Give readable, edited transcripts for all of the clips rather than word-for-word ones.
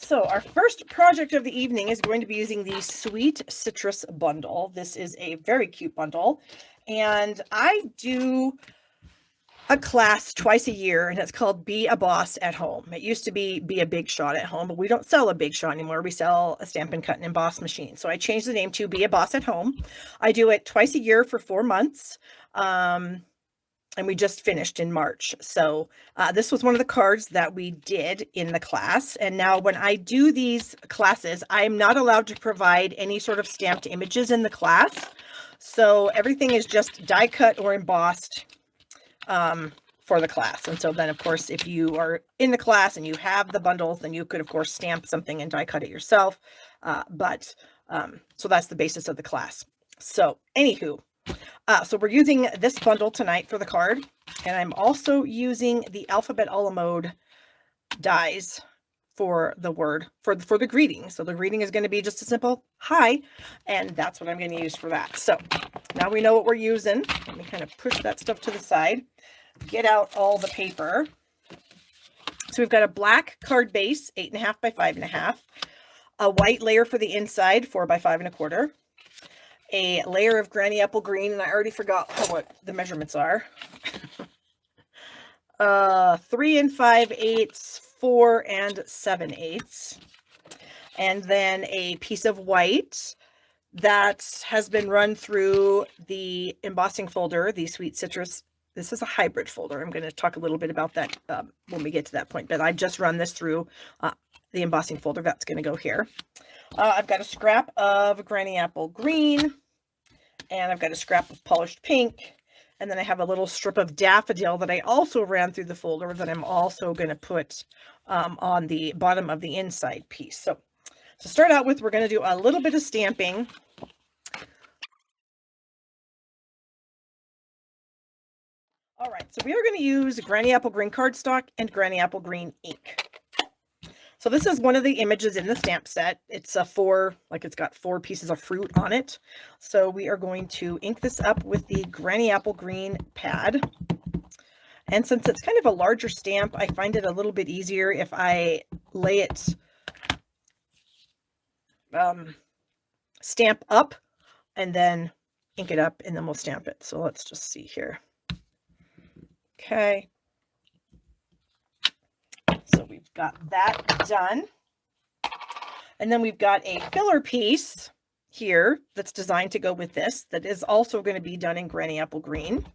So our first project of the evening is going to be using the Sweet Citrus bundle. This is a very cute bundle, and I do a class twice a year, and it's called Be a Boss at Home. It used to be a Big Shot at Home, but we don't sell a Big Shot anymore. We sell a Stampin' Cut and Emboss machine. So I changed the name to Be a Boss at Home. I do it twice a year for 4 months. And we just finished in March. So this was one of the cards that we did in the class. And now when I do these classes, I'm not allowed to provide any sort of stamped images in the class. So everything is just die cut or embossed for the class. And so then, of course, if you are in the class and you have the bundles, then you could, of course, stamp something and die cut it yourself. So that's the basis of the class. So anywho, so we're using this bundle tonight for the card, and I'm also using the Alphabet a la Mode dies for the word, for the greeting. So the greeting is going to be just a simple hi, and that's what I'm going to use for that. So now we know what we're using. Let me kind of push that stuff to the side, get out all the paper. So we've got a black card base, 8.5 by 5.5, a white layer for the inside, 4 by 5 1/4. A layer of granny apple green, and I already forgot what the measurements are. 3 5/8, 4 7/8, and then a piece of white that has been run through the embossing folder, the Sweet Citrus. This is a hybrid folder. I'm going to talk a little bit about that when we get to that point, but I just run this through the embossing folder. That's going to go here. I've got a scrap of granny apple green, and I've got a scrap of polished pink, and then I have a little strip of daffodil that I also ran through the folder that I'm also going to put on the bottom of the inside piece. So to start out with, we're going to do a little bit of stamping. All right, so we are going to use granny apple green cardstock and granny apple green ink. So this is one of the images in the stamp set. It's it's got 4 pieces of fruit on it. So we are going to ink this up with the granny apple green pad. And since it's kind of a larger stamp, I find it a little bit easier if I lay it stamp up and then ink it up, and then we'll stamp it. So let's just see here. Okay. So we've got that done. And then we've got a filler piece here that's designed to go with this, that is also going to be done in granny apple green.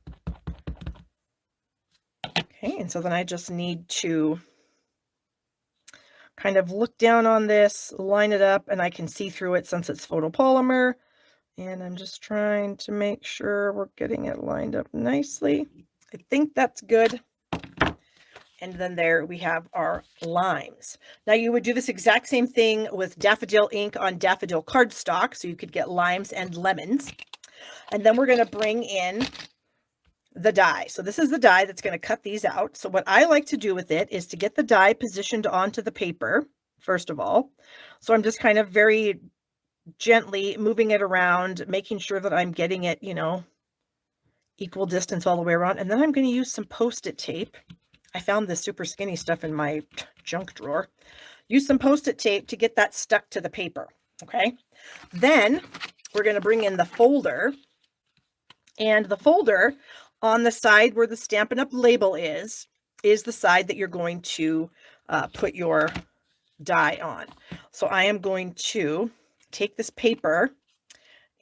Okay, and so then I just need to kind of look down on this, line it up, and I can see through it since it's photopolymer. And I'm just trying to make sure we're getting it lined up nicely. I think that's good. And then there we have our limes. Now you would do this exact same thing with daffodil ink on daffodil cardstock. So you could get limes and lemons. And then we're going to bring in the die. So this is the die that's going to cut these out. So what I like to do with it is to get the die positioned onto the paper, first of all. So I'm just kind of very gently moving it around, making sure that I'm getting it, equal distance all the way around. And then I'm going to use some Post-it tape. I found this super skinny stuff in my junk drawer. Use some Post-it tape to get that stuck to the paper. Okay. Then we're going to bring in the folder, and the folder on the side where the Stampin' Up! Label is the side that you're going to put your die on. So I am going to take this paper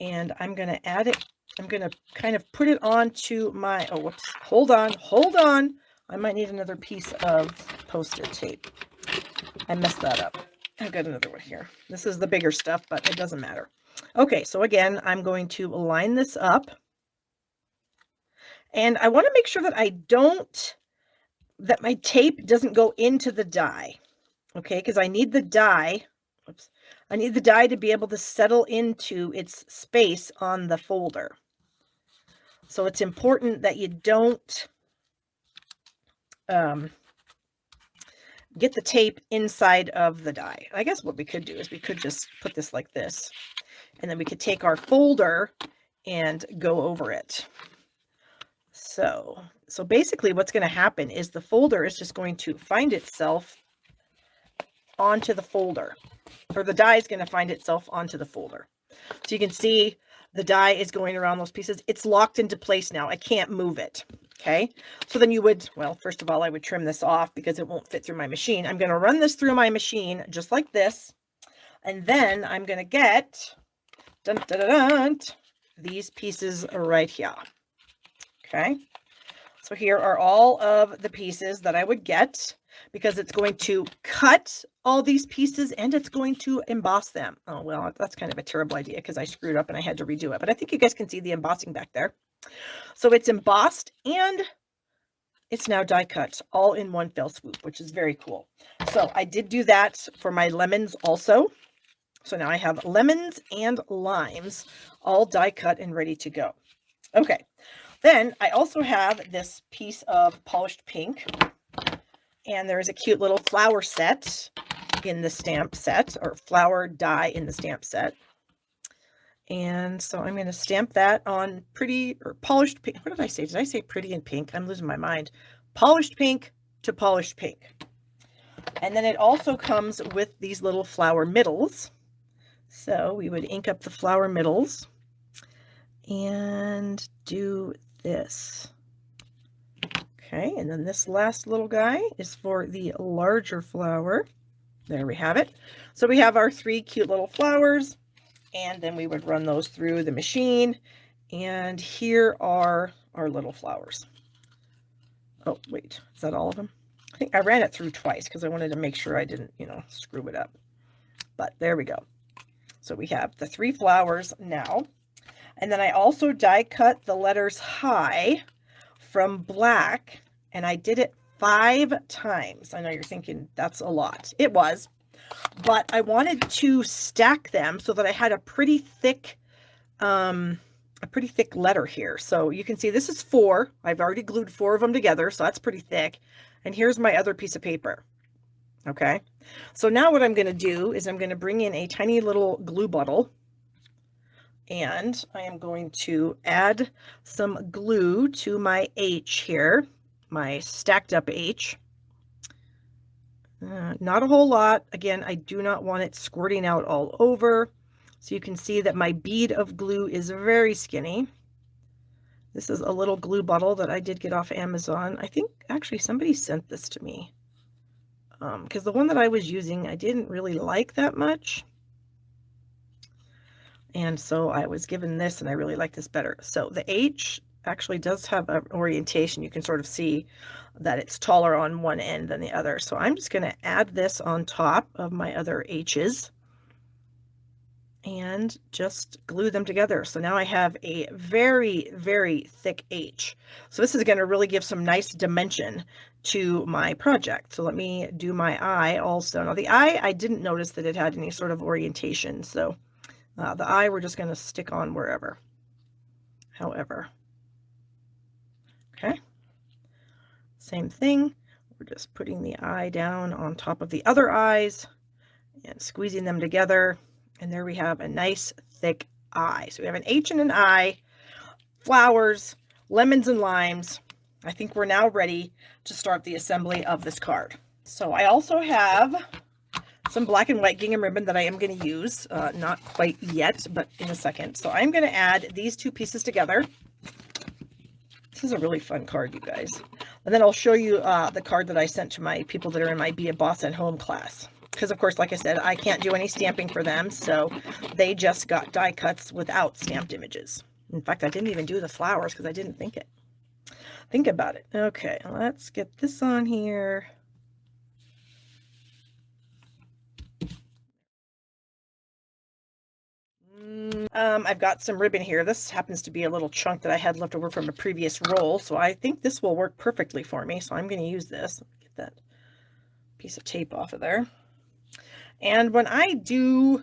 and I'm going to add it. I'm going to kind of put it onto my, oh, whoops, hold on. I might need another piece of Post-it tape. I messed that up. I've got another one here. This is the bigger stuff, but it doesn't matter. Okay, so again, I'm going to line this up. And I want to make sure that my tape doesn't go into the die. Okay, because I need the die, I need the die to be able to settle into its space on the folder. So it's important that you don't get the tape inside of the die. I guess what we could do is we could just put this like this, and then we could take our folder and go over it. So basically what's going to happen is the folder is just going to find itself onto the folder, or the die is going to find itself onto the folder. So you can see the die is going around those pieces. It's locked into place now. I can't move it. Okay. So then you would, well, first of all, I would trim this off because it won't fit through my machine. I'm going to run this through my machine just like this. And then I'm going to get dun, dun, dun, dun, these pieces right here. Okay. So here are all of the pieces that I would get, because it's going to cut all these pieces and it's going to emboss them. Oh, well, that's kind of a terrible idea because I screwed up and I had to redo it. But I think you guys can see the embossing back there. So it's embossed and it's now die cut all in one fell swoop, which is very cool. So I did do that for my lemons also. So now I have lemons and limes all die cut and ready to go. Okay. Then I also have this piece of polished pink, and there's a cute little flower set in the stamp set, or flower die in the stamp set. And so I'm going to stamp that on pretty, or polished pink. What did I say? Did I say pretty and pink? I'm losing my mind. Polished pink to polished pink. And then it also comes with these little flower middles. So we would ink up the flower middles and do this. Okay, and then this last little guy is for the larger flower. There we have it. So we have our 3 cute little flowers, and then we would run those through the machine. And here are our little flowers. Oh, wait, is that all of them? I think I ran it through twice because I wanted to make sure I didn't, screw it up. But there we go. So we have the 3 flowers now. And then I also die cut the letters high from black, and I did it 5 times. I know you're thinking that's a lot. It was, but I wanted to stack them so that I had a pretty thick letter here. So you can see this is 4. I've already glued 4 of them together, so that's pretty thick. And here's my other piece of paper. Okay. So now what I'm going to do is I'm going to bring in a tiny little glue bottle. And I am going to add some glue to my H here, my stacked up H. Not a whole lot. Again, I do not want it squirting out all over. So you can see that my bead of glue is very skinny. This is a little glue bottle that I did get off Amazon. I think actually somebody sent this to me. Because the one that I was using, I didn't really like that much. And so I was given this and I really like this better. So the H actually does have an orientation. You can sort of see that it's taller on one end than the other. So I'm just going to add this on top of my other H's and just glue them together. So now I have a very, very thick H. So this is going to really give some nice dimension to my project. So let me do my eye also. Now the eye, I didn't notice that it had any sort of orientation. So the eye, we're just going to stick on wherever, however. Okay. Same thing. We're just putting the eye down on top of the other eyes and squeezing them together. And there we have a nice thick eye. So we have an H and an I, flowers, lemons and limes. I think we're now ready to start the assembly of this card. So I also have some black and white gingham ribbon that I am going to use. Not quite yet, but in a second. So I'm going to add these 2 pieces together. This is a really fun card, you guys. And then I'll show you the card that I sent to my people that are in my Be a Boss at Home class. Because, of course, like I said, I can't do any stamping for them. So they just got die cuts without stamped images. In fact, I didn't even do the flowers because I didn't think about it. Okay, let's get this on here. I've got some ribbon here. This happens to be a little chunk that I had left over from a previous roll, so I think this will work perfectly for me. So I'm going to use this. Get that piece of tape off of there. And when I do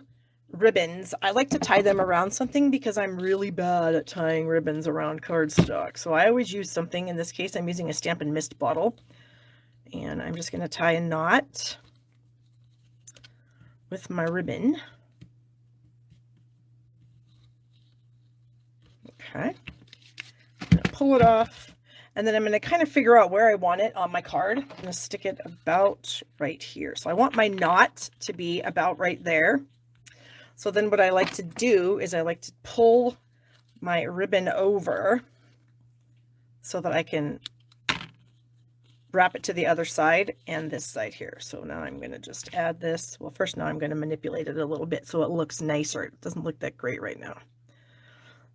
ribbons, I like to tie them around something because I'm really bad at tying ribbons around cardstock. So I always use something. In this case, I'm using a Stampin' Mist bottle. And I'm just going to tie a knot with my ribbon. Okay, I'm going to pull it off, And then I'm going to kind of figure out where I want it on my card. I'm going to stick it about right here. So I want my knot to be about right there. So then what I like to do is I like to pull my ribbon over so that I can wrap it to the other side and this side here. So now I'm going to just add this. Well, first now I'm going to manipulate it a little bit so it looks nicer. It doesn't look that great right now.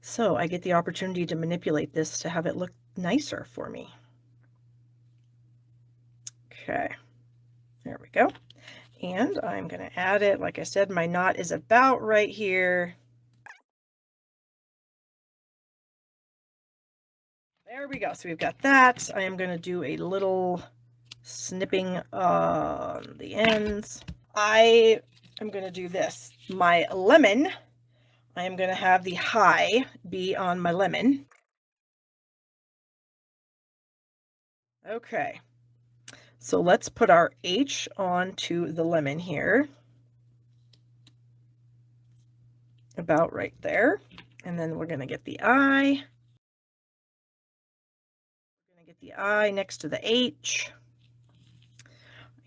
So I get the opportunity to manipulate this to have it look nicer for me. Okay, there we go. And I'm going to add it. Like I said, my knot is about right here. There we go. So we've got that. I am going to do a little snipping on the ends. I am going to do this. My lemon, I am going to have the high be on my lemon. Okay. So let's put our H onto the lemon here. About right there. And then we're going to get the I. We're going to get the I next to the H.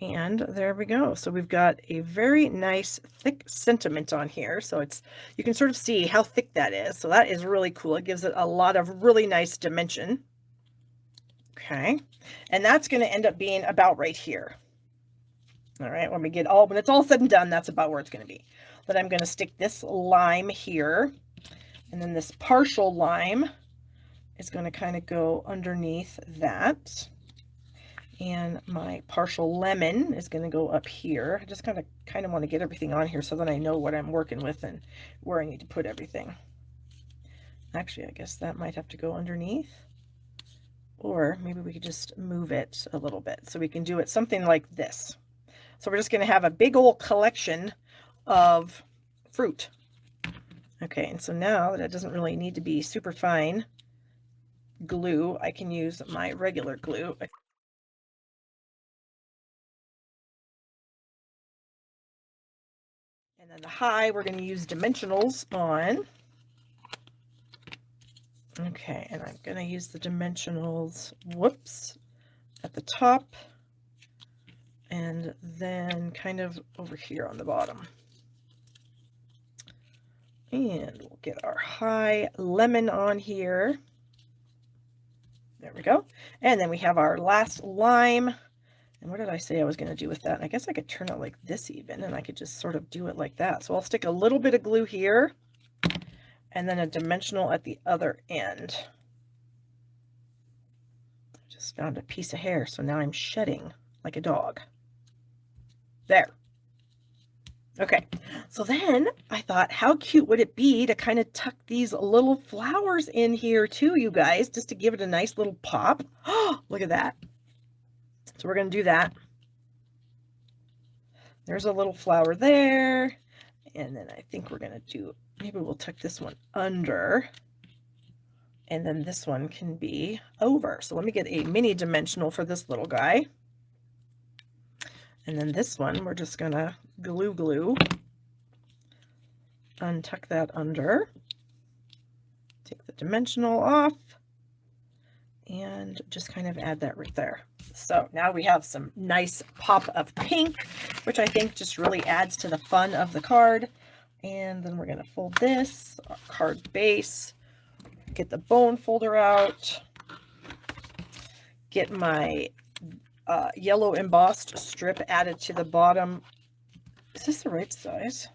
And there we go. So we've got a very nice thick sentiment on here. So it's, you can sort of see how thick that is. So that is really cool. It gives it a lot of really nice dimension. Okay. And that's going to end up being about right here. All right. When it's all said and done, that's about where it's going to be. Then I'm going to stick this lime here. And then this partial lime is going to kind of go underneath that. And my partial lemon is going to go up here. I just kind of want to get everything on here so that I know what I'm working with and where I need to put everything. Actually, I guess that might have to go underneath. Or maybe we could just move it a little bit so we can do it something like this. So we're just going to have a big old collection of fruit. Okay, and so now that it doesn't really need to be super fine glue, I can use my regular glue. And then the high, we're going to use dimensionals on. Okay, and I'm going to use the dimensionals, whoops, at the top. And then kind of over here on the bottom. And we'll get our high lemon on here. There we go. And then we have our last lime. And what did I say I was going to do with that? I guess I could turn it like this even, and I could just sort of do it like that. So I'll stick a little bit of glue here, and then a dimensional at the other end. I just found a piece of hair, so now I'm shedding like a dog. There. Okay, so then I thought, how cute would it be to kind of tuck these little flowers in here too, you guys, just to give it a nice little pop. Oh, look at that. So we're going to do that. There's a little flower there. And then I think we're going to do, maybe we'll tuck this one under. And then this one can be over. So let me get a mini dimensional for this little guy. And then this one, we're just going to glue, untuck that under, take the dimensional off, and just kind of add that right there. So now we have some nice pop of pink, which I think just really adds to the fun of the card. And then we're going to fold this, our card base, get the bone folder out, get my yellow embossed strip added to the bottom. Is this the right size?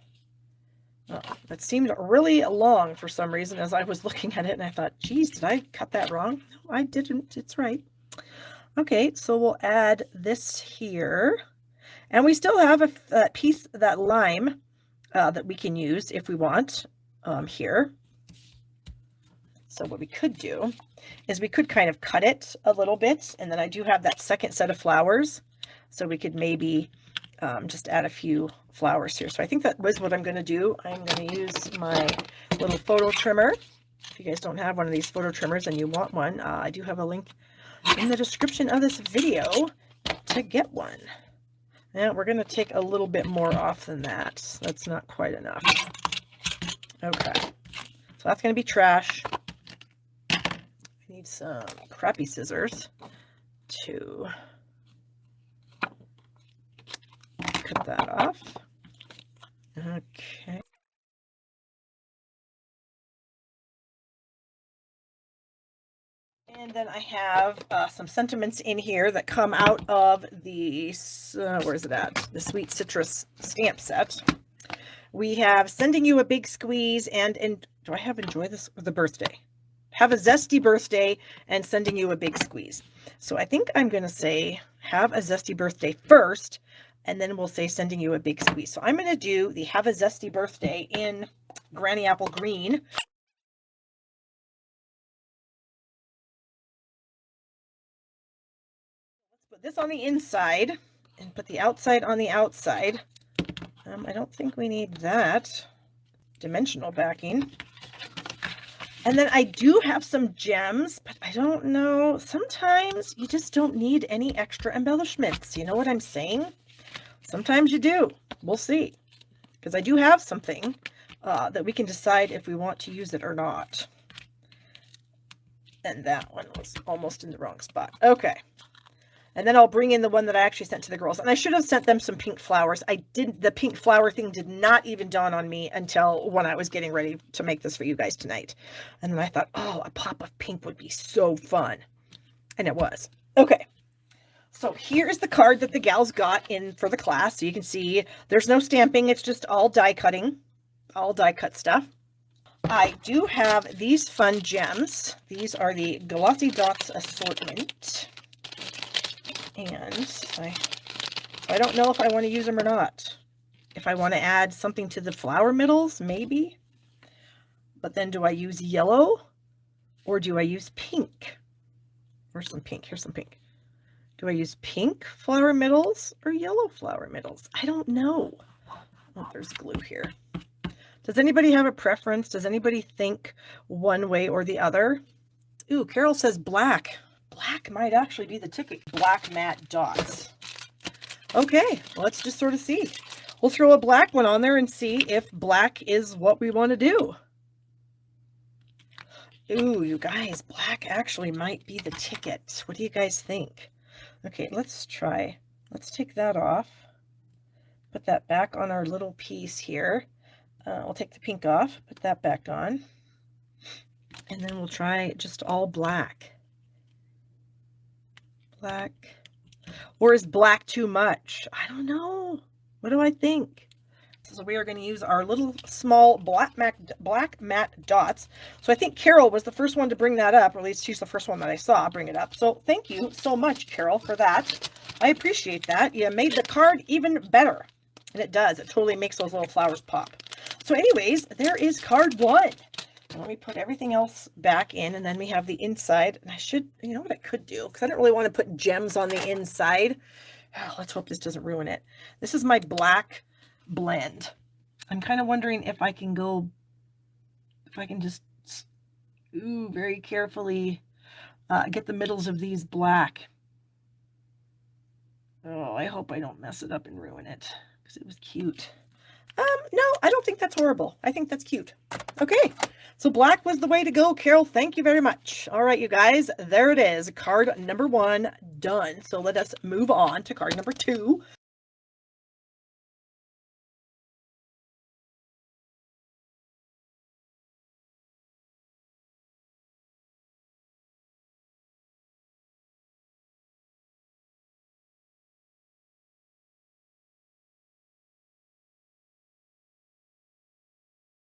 Oh, that seemed really long for some reason as I was looking at it, and I thought, geez, did I cut that wrong? No, I didn't. It's right. Okay, so we'll add this here. And we still have a piece of that lime that we can use if we want here. So what we could do is we could kind of cut it a little bit, and then I do have that second set of flowers, so we could maybe just add a few flowers here. So I think that was what I'm going to do. I'm going to use my little photo trimmer. If you guys don't have one of these photo trimmers and you want one, I do have a link in the description of this video to get one. Now we're going to take a little bit more off than that. That's not quite enough. Okay, so that's going to be trash. I Need some crappy scissors to cut that off. Okay. And then I have some sentiments in here that come out of the, where is it at? The Sweet Citrus stamp set. We have sending you a big squeeze and do I have enjoy this or the birthday? Have a zesty birthday and sending you a big squeeze. So I think I'm going to say have a zesty birthday first, and then we'll say sending you a big squeeze. So I'm going to do the have a zesty birthday in Granny Apple Green. Let's put this on the inside and put the outside on the outside. I don't think we need that dimensional backing. And then I do have some gems, but I don't know. Sometimes you just don't need any extra embellishments. You know what I'm saying? Sometimes you do. We'll see. Because I do have something that we can decide if we want to use it or not. And that one was almost in the wrong spot. Okay. And then I'll bring in the one that I actually sent to the girls. And I should have sent them some pink flowers. The pink flower thing did not even dawn on me until when I was getting ready to make this for you guys tonight. And then I thought, oh, a pop of pink would be so fun. And it was. Okay. So here's the card that the gals got in for the class. So you can see there's no stamping. It's just all die cutting, all die cut stuff. I do have these fun gems. These are the Glossy Dots assortment. And I don't know if I want to use them or not. If I want to add something to the flower middles, maybe. But then do I use yellow or do I use pink? Where's some pink? Here's some pink. Do I use pink flower middles or yellow flower middles? I don't know. Oh, there's glue here. Does anybody have a preference? Does anybody think one way or the other? Ooh, Carol says black. Black might actually be the ticket. Black matte dots. Okay, let's just sort of see. We'll throw a black one on there and see if black is what we want to do. Ooh, you guys, black actually might be the ticket. What do you guys think? Okay, let's try. Let's take that off. Put that back on our little piece here. We'll take the pink off, put that back on. And then we'll try just all black. Black. Or is black too much? I don't know. What do I think? So we are going to use our little small black matte dots. So I think Carol was the first one to bring that up, or at least she's the first one that I saw bring it up. So thank you so much, Carol, for that. I appreciate that. You made the card even better. And it does. It totally makes those little flowers pop. So anyways, there is card one. Let me put everything else back in, and then we have the inside. And I should, you know what I could do? Because I don't really want to put gems on the inside. Oh, let's hope this doesn't ruin it. This is my black blend. I'm kind of wondering if I can go, if I can just, very carefully get the middles of these black. Oh, I hope I don't mess it up and ruin it, because it was cute. No, I don't think that's horrible. I think that's cute. Okay, so black was the way to go. Carol, thank you very much. All right, you guys, there it is. Card number one done. So let us move on to card number two.